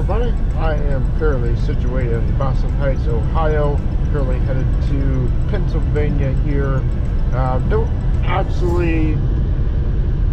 everybody. I am currently situated in Boston Heights, Ohio. Currently headed to Pennsylvania here. Don't actually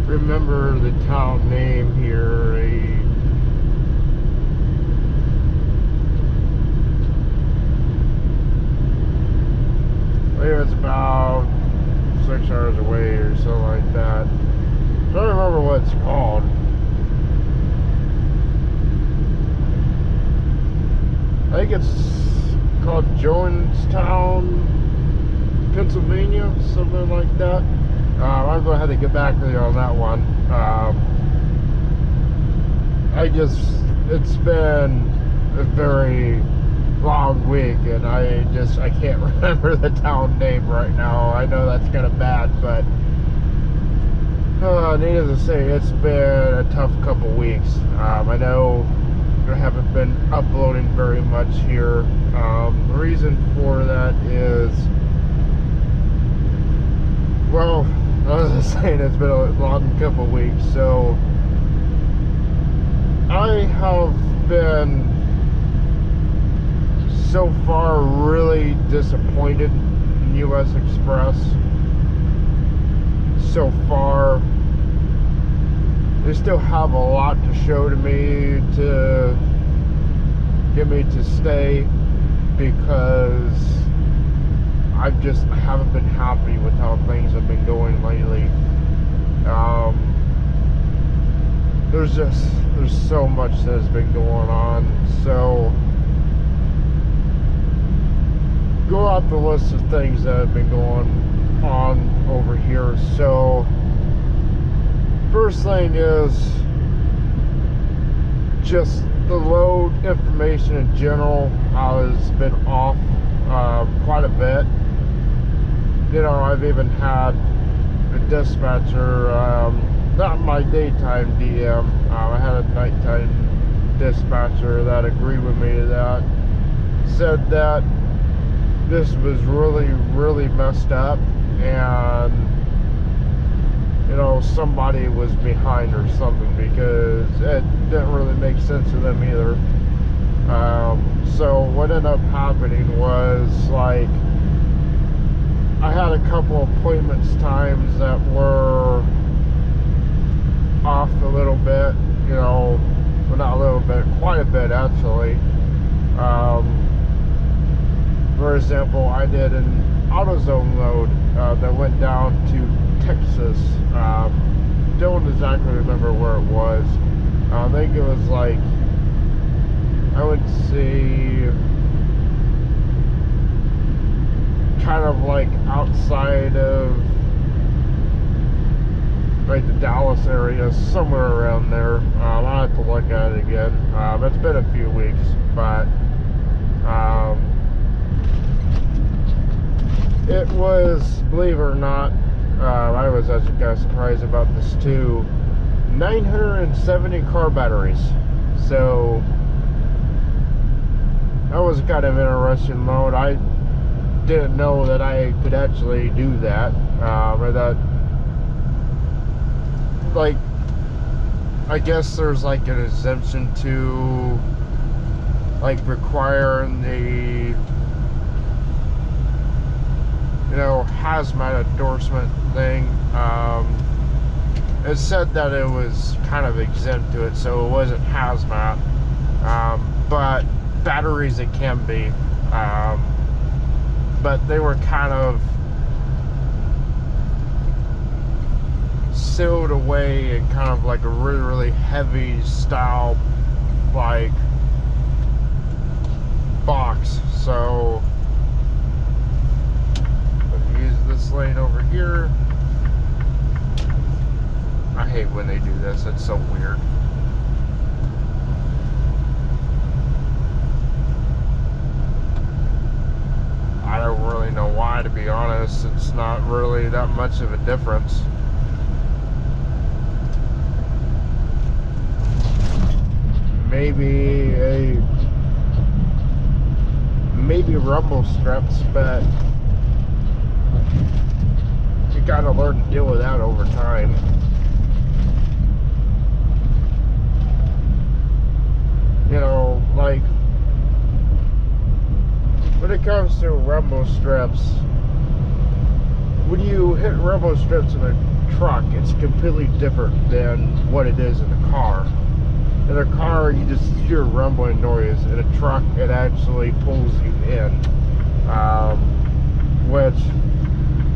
remember the town name here. I believe it's about 6 hours away or something like that. I don't remember what it's called. I think it's called Jonestown, Pennsylvania, something like that. I'll go ahead and get back to you on that one. It's been a very long week, and I can't remember the town name right now. I know that's kind of bad, but needless to say, it's been a tough couple weeks. I know I haven't been uploading very much here. The reason for that is, well, I was just saying it's been a long couple weeks, so I have been so far really disappointed in U.S. Express. So far, they still have a lot to show to me to get me to stay, because I haven't been happy with how things have been going lately. There's so much that has been going on. So go out the list of things that have been going on over here. So first thing is just the load information in general has been off quite a bit. You know, I've even had a dispatcher, not my daytime DM, I had a nighttime dispatcher that agreed with me to that, said that this was really messed up, and you know, somebody was behind or something, because it didn't really make sense to them either. So what ended up happening was, like, I had a couple appointments times that were off a little bit, you know, well, not a little bit, quite a bit actually. For example, I did an AutoZone load that went down to Texas. Don't exactly remember where it was. I think it was like, I would say, kind of like outside of like the Dallas area, somewhere around there. I'll have to look at it again. It's been a few weeks, but it was, believe it or not, I was actually kind of surprised about this too, 970 car batteries. So that was kind of an interesting load. I didn't know that I could actually do that, or that, like, I guess there's like an exemption to like requiring the, you know, hazmat endorsement thing. It said that it was kind of exempt to it, so it wasn't hazmat, but batteries it can be. But they were kind of sealed away in kind of like a really heavy style, like, box. So use this lane over here. I hate when they do this, it's so weird. I don't really know why, to be honest. It's not really that much of a difference. Maybe rumble strips, but you gotta learn to deal with that over time. You know, like when it comes to rumble strips, when you hit rumble strips in a truck, it's completely different than what it is in a car. In a car, you just hear rumbling noise. In a truck, it actually pulls you in, which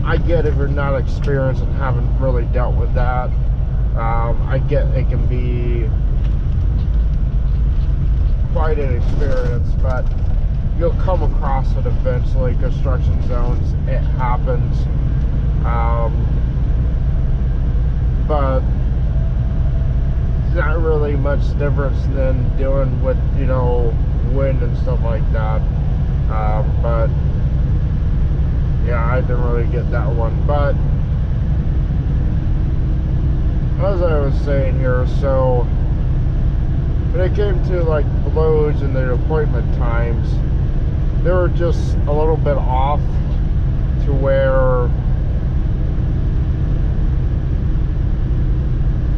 I get if you're not experienced and haven't really dealt with that. I get it can be quite an experience, but you'll come across it eventually. Construction zones, it happens, but it's not really much difference than dealing with, you know, wind and stuff like that. But yeah, I didn't really get that one. But as I was saying here, so when it came to like loads and their appointment times, they were just a little bit off to where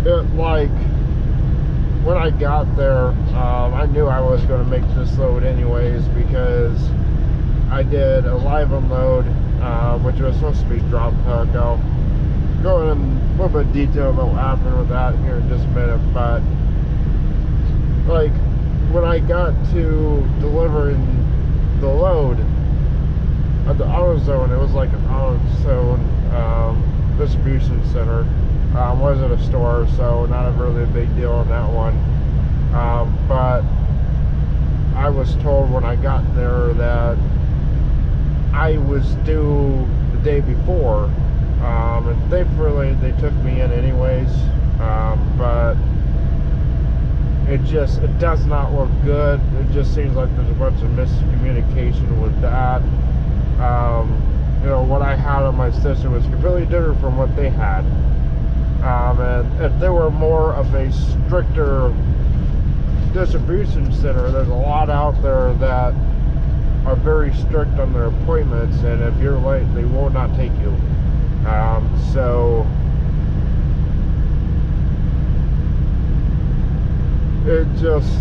it, like, when I got there, I knew I was going to make this load anyways, because I did a live unload, which was supposed to be drop hook. I'll go in a little bit of detail about what happened with that here in just a minute. But like when I got to delivering the load at the AutoZone, it was like an AutoZone distribution center. Wasn't a store, so not a really big deal on that one. But I was told when I got there that I was due the day before, and thankfully they took me in anyways. But it does not look good. It just seems like there's a bunch of miscommunication with that. You know, what I had on my system was completely different from what they had. And if they were more of a stricter distribution center, there's a lot out there that are very strict on their appointments, and if you're late, they will not take you. So it just,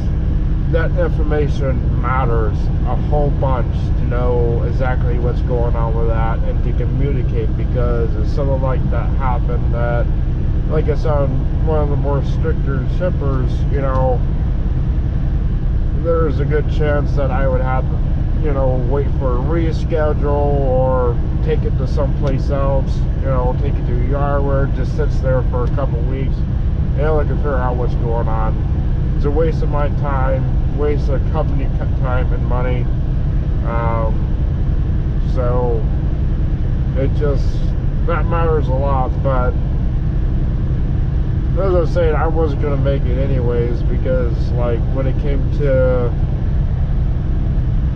that information matters a whole bunch to know exactly what's going on with that and to communicate, because if something like that happened, that, like I said, one of the more stricter shippers, you know, there's a good chance that I would have to, you know, wait for a reschedule or take it to someplace else, you know, take it to a yard where it just sits there for a couple weeks and I can figure out what's going on. It's a waste of my time, waste of company time and money. So it just, that matters a lot. But as I was saying, I wasn't going to make it anyways, because like when it came to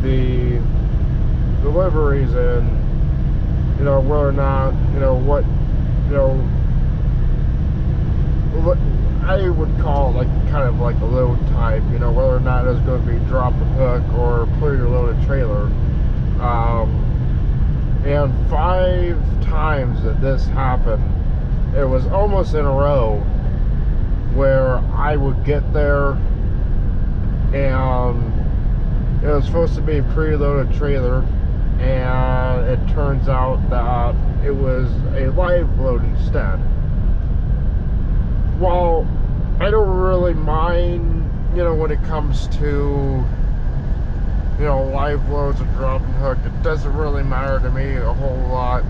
the deliveries and, you know, whether or not, you know, what, you know, what I would call like kind of like a load type, you know, whether or not it's going to be drop and hook or put your loaded trailer. And 5 times that this happened, it was almost in a row where I would get there and it was supposed to be a preloaded trailer, and it turns out that it was a live load instead. While I don't really mind, you know, when it comes to, you know, live loads and drop and hook, it doesn't really matter to me a whole lot.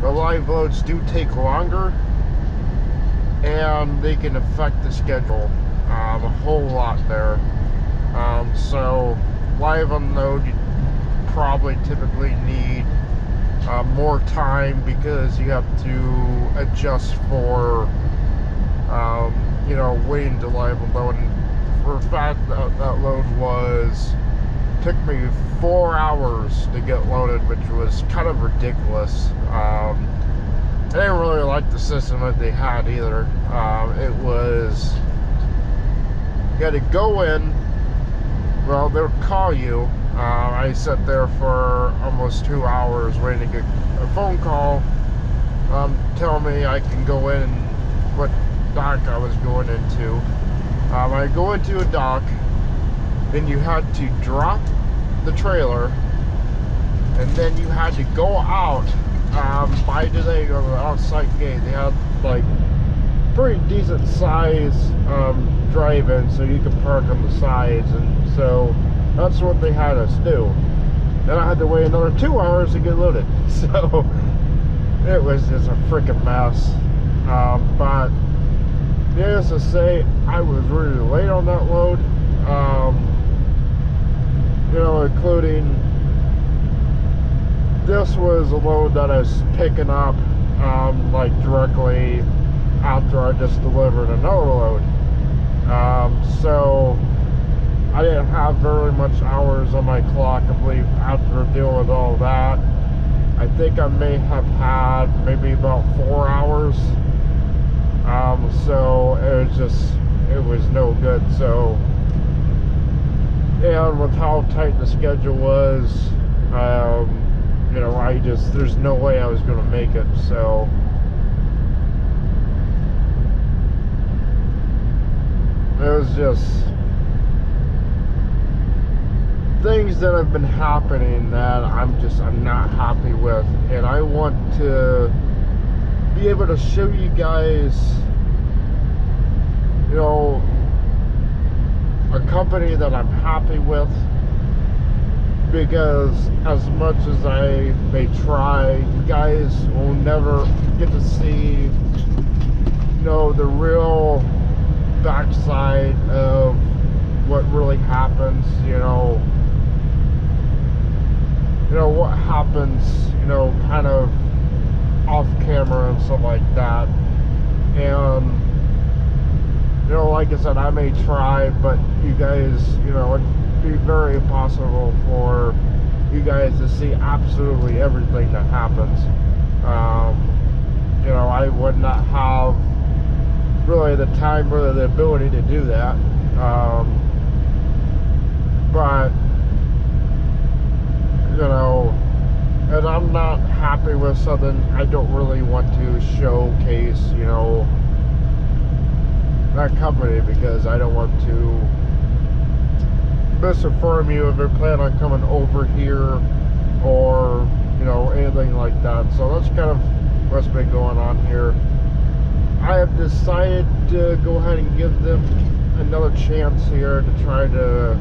The live loads do take longer, and they can affect the schedule a whole lot there. So live unload, you probably typically need more time, because you have to adjust for you know, waiting to live unload. And for a fact that load took me 4 hours to get loaded, which was kind of ridiculous. I didn't really like the system that they had either. It was, you had to go in, well, they would call you. I sat there for almost 2 hours waiting to get a phone call telling me I can go in and what dock I was going into. I go into a dock, then you had to drop the trailer, and then you had to go out by today on the outside gate. They had like pretty decent size drive-in, so you could park on the sides, and so that's what they had us do. Then I had to wait another 2 hours to get loaded, so it was just a freaking mess. But needless to say, I was really late on that load. You know, including this was a load that I was picking up like directly after I just delivered another load. So I didn't have very much hours on my clock, I believe, after dealing with all that. I think I may have had maybe about 4 hours. So it was no good. So, and with how tight the schedule was, you know, there's no way I was going to make it. So it was just things that have been happening that I'm not happy with, and I want to be able to show you guys, you know, a company that I'm happy with, because as much as I may try, you guys will never get to see, you know, the real backside of what really happens, you know, what happens, you know, kind of off camera and stuff like that. And, you know, like I said, I may try, but you guys, you know, it'd be very impossible for you guys to see absolutely everything that happens. You know, I would not have really the time or the ability to do that. But, you know, and I'm not happy with something, I don't really want to showcase, you know, that company, because I don't want to misinform you if they're planning on coming over here or, you know, anything like that. So that's kind of what's been going on here. I have decided to go ahead and give them another chance here to try to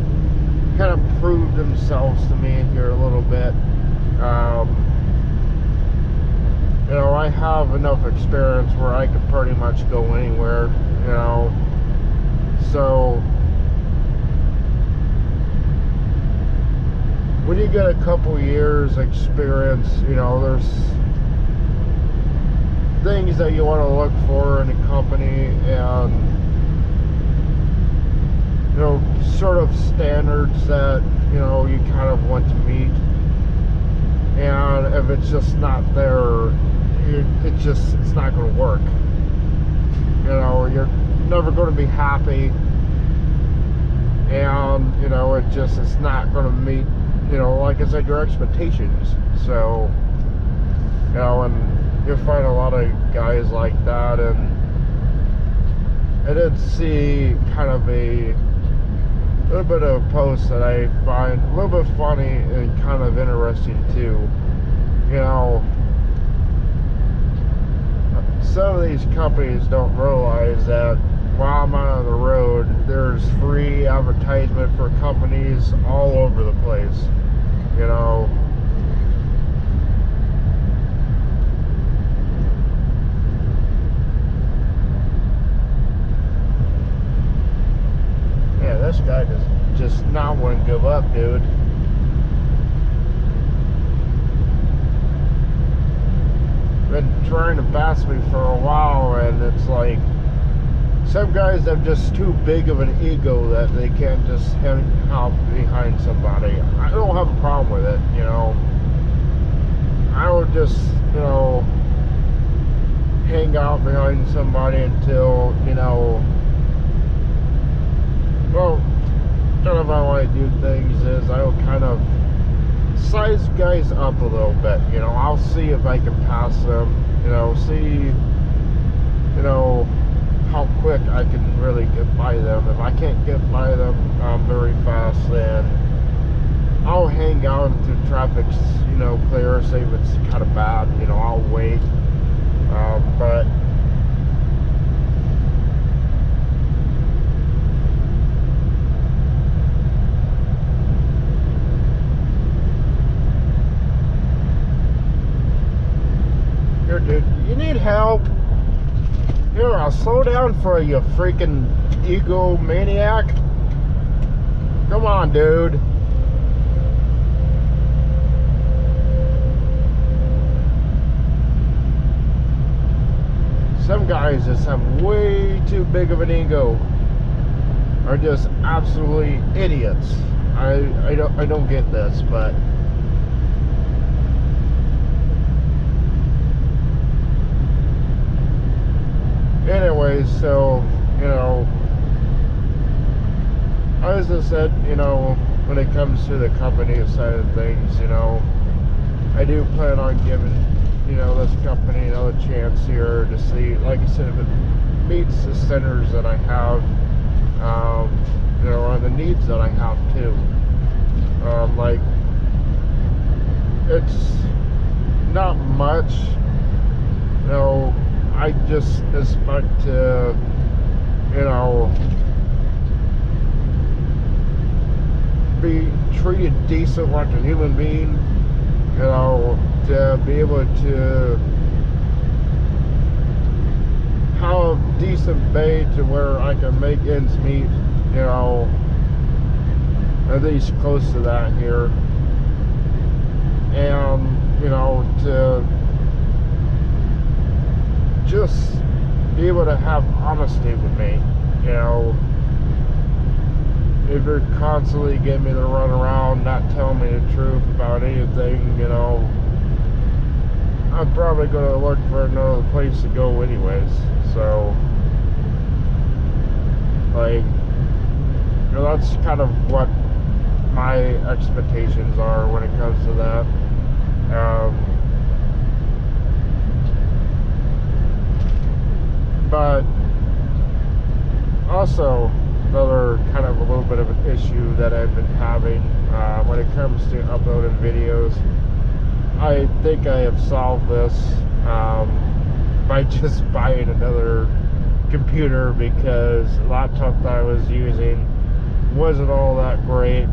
kind of prove themselves to me here a little bit. You know, I have enough experience where I can pretty much go anywhere, you know. So when you get a couple years experience, you know, there's things that you want to look for in a company, and, you know, sort of standards that, you know, you kind of want to meet. And if it's just not there, it's not going to work. You know, you're never going to be happy, and, you know, it's not going to meet, you know, like I said, your expectations. So, you know, and you'll find a lot of guys like that. And I did see kind of a little bit of a post that I find a little bit funny and kind of interesting too. You know, some of these companies don't realize that while I'm out on the road, there's free advertisement for companies all over the place, you know. Yeah, this guy just not want to give up, dude. Been trying to pass me for a while, and it's like some guys have just too big of an ego that they can't just hang out behind somebody. I don't have a problem with it, you know. I would just, you know, hang out behind somebody until, you know, well, kind of how I do things is I will kind of size guys up a little bit, you know. I'll see if I can pass them, you know, see, you know, how quick I can really get by them. If I can't get by them very fast, then I'll hang out until traffic's, you know, clear. Say if it's kind of bad, you know, I'll wait. But here, dude, you need help? Here, I'll slow down for you, freaking egomaniac. Come on, dude. Some guys just have way too big of an ego. Are just absolutely idiots. I don't get this, but anyways, so, you know, as I said, you know, when it comes to the company side of things, you know, I do plan on giving, you know, this company another chance here to see, like I said, if it meets the standards that I have, you know, and the needs that I have too. Like, it's not much, you know. I just expect to, you know, be treated decent like a human being, you know, to be able to have decent pay to where I can make ends meet, you know, at least close to that here, and, you know, to just be able to have honesty with me, you know. If you're constantly getting me to run around, not telling me the truth about anything, you know, I'm probably going to look for another place to go anyways. So, like, you know, that's kind of what my expectations are when it comes to that. But also, another kind of a little bit of an issue that I've been having when it comes to uploading videos. I think I have solved this by just buying another computer, because the laptop that I was using wasn't all that great.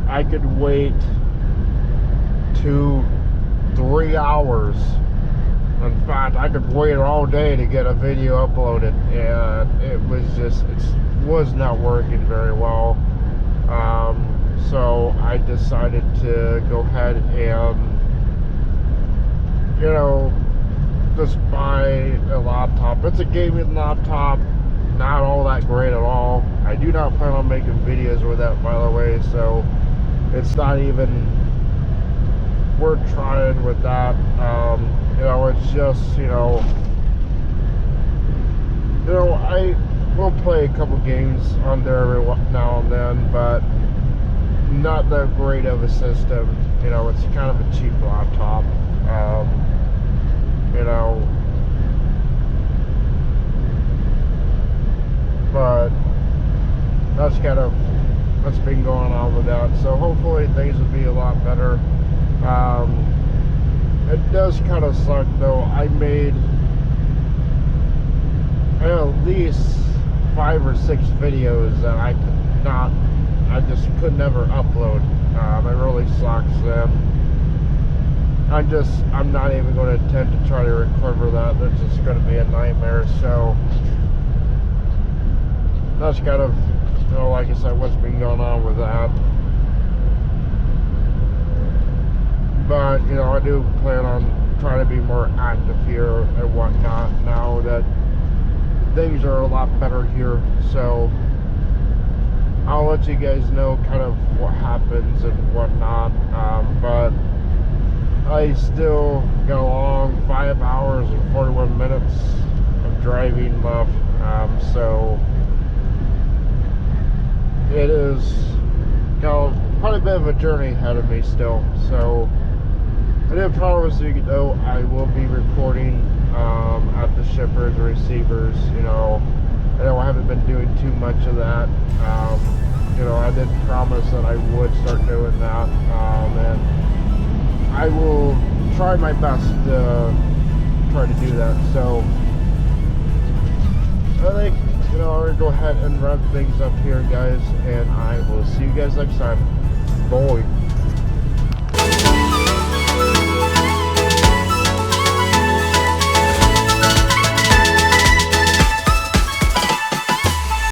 I could wait 2-3 hours. In fact, I could wait all day to get a video uploaded, and it was not working very well. So I decided to go ahead and, you know, just buy a laptop. It's a gaming laptop, not all that great at all. I do not plan on making videos with that, by the way, so it's not even worth trying with that. You know, it's just, you know, I will play a couple games on there every now and then, but not that great of a system. You know, it's kind of a cheap laptop. You know, but that's kind of what's been going on with that. So hopefully things will be a lot better. It does kind of suck though. I made at least 5 or 6 videos that I just could never upload. It really sucks. I'm not even going to attempt to try to recover that. That's just going to be a nightmare. So that's kind of, you know, like I said, what's been going on with that. But, you know, I do plan on trying to be more active here and whatnot now that things are a lot better here. So I'll let you guys know kind of what happens and whatnot. But I still got a long 5 hours and 41 minutes of driving left. So it is, you know, quite a bit of a journey ahead of me still. So I did promise you, though, I will be recording at the shippers or receivers. You know, I haven't been doing too much of that. I did promise that I would start doing that, and I will try my best to try to do that. So I think, I'm going to go ahead and wrap things up here, guys, and I will see you guys next time. Bye.